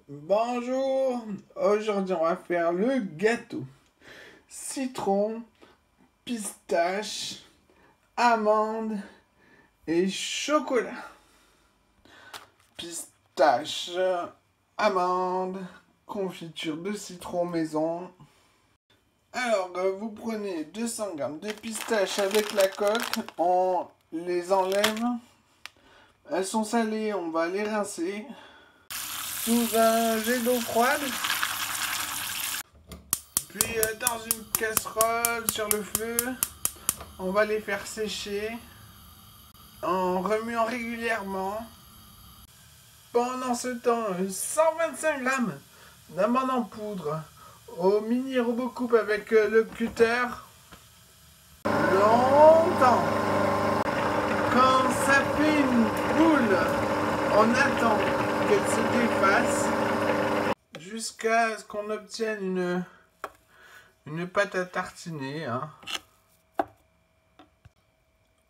Bonjour, aujourd'hui on va faire le gâteau citron, pistache, amande et chocolat. Pistache, amande, confiture de citron maison. Alors vous prenez 200 g de pistaches avec la coque, on les enlève. Elles sont salées, on va les rincer sous un jet d'eau froide. Puis dans une casserole sur le feu, on va les faire sécher en remuant régulièrement. Pendant ce temps, 125 g d'amandes en poudre au mini robot coupe avec le cutter. Longtemps. Quand ça fait une boule, on attend qu'elle se défasse jusqu'à ce qu'on obtienne une pâte à tartiner.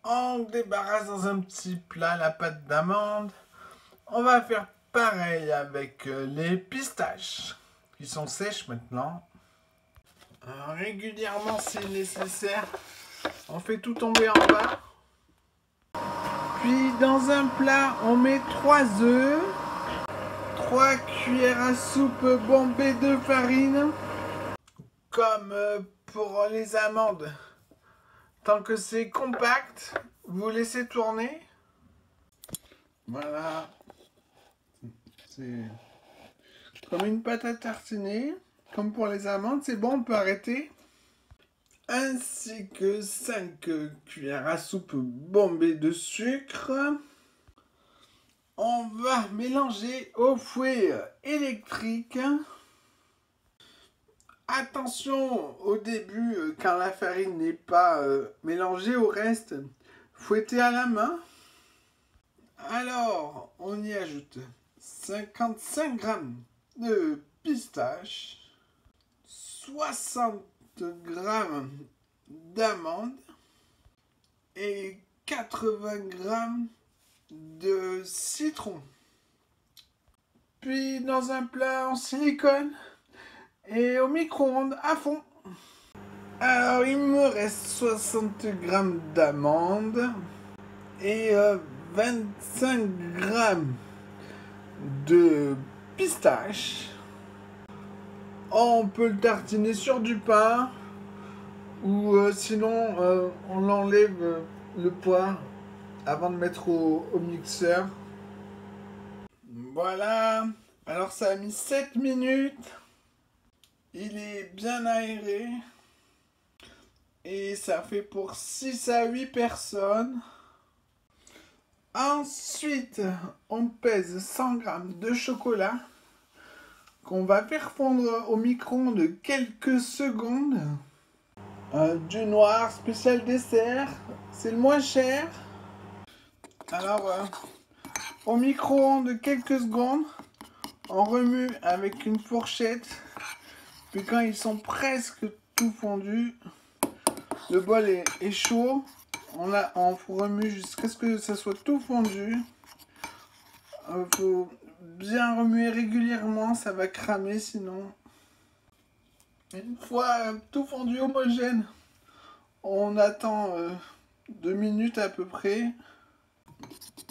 On débarrasse dans un petit plat la pâte d'amande. On va faire pareil avec les pistaches qui sont sèches maintenant. Régulièrement si nécessaire, on fait tout tomber en bas. Puis dans un plat, on met 3 œufs, 3 cuillères à soupe bombées de farine, comme pour les amandes. Tant que c'est compact, vous laissez tourner. Voilà. C'est comme une pâte à tartiner. Comme pour les amandes, c'est bon, on peut arrêter. Ainsi que 5 cuillères à soupe bombées de sucre. On va mélanger au fouet électrique. Attention au début, quand la farine n'est pas mélangée au reste, fouettez à la main. Alors, on y ajoute 55 g de pistaches, 60 g d'amandes et 80 g de citron. Puis dans un plat en silicone et au micro-ondes à fond. Alors il me reste 60 g d'amandes et 25 g de pistache. On peut le tartiner sur du pain ou sinon on enlève le poids avant de mettre au mixeur. Voilà, alors ça a mis 7 minutes. Il est bien aéré et ça fait pour 6 à 8 personnes. Ensuite, on pèse 100 g de chocolat qu'on va faire fondre au micro-ondes quelques secondes. Du noir spécial dessert, c'est le moins cher. Alors, au micro-ondes quelques secondes, on remue avec une fourchette. Puis quand ils sont presque tout fondus, le bol est chaud. On remue jusqu'à ce que ça soit tout fondu. Faut bien remuer régulièrement, ça va cramer sinon. Une fois tout fondu homogène, on attend 2 minutes à peu près.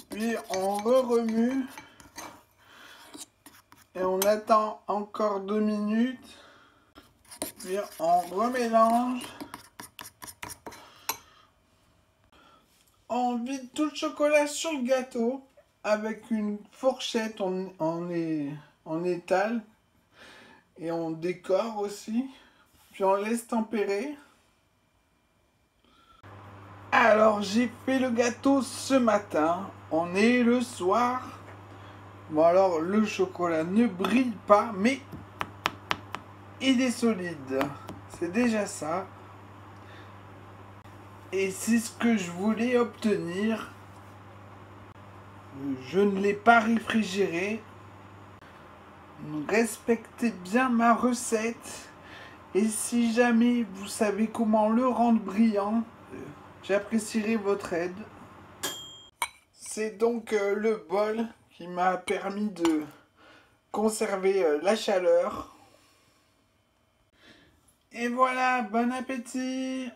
Puis on remue et on attend encore 2 minutes. Puis on remélange. On vide tout le chocolat sur le gâteau. Avec une fourchette, on étale. Et on décore aussi. Puis on laisse tempérer. Alors j'ai fait le gâteau ce matin. On est le soir. Bon alors le chocolat ne brille pas. Mais il est solide. C'est déjà ça. Et c'est ce que je voulais obtenir. Je ne l'ai pas réfrigéré. Respectez bien ma recette. Et si jamais vous savez comment le rendre brillant, j'apprécierai votre aide. C'est donc le bol qui m'a permis de conserver la chaleur. Et voilà, bon appétit!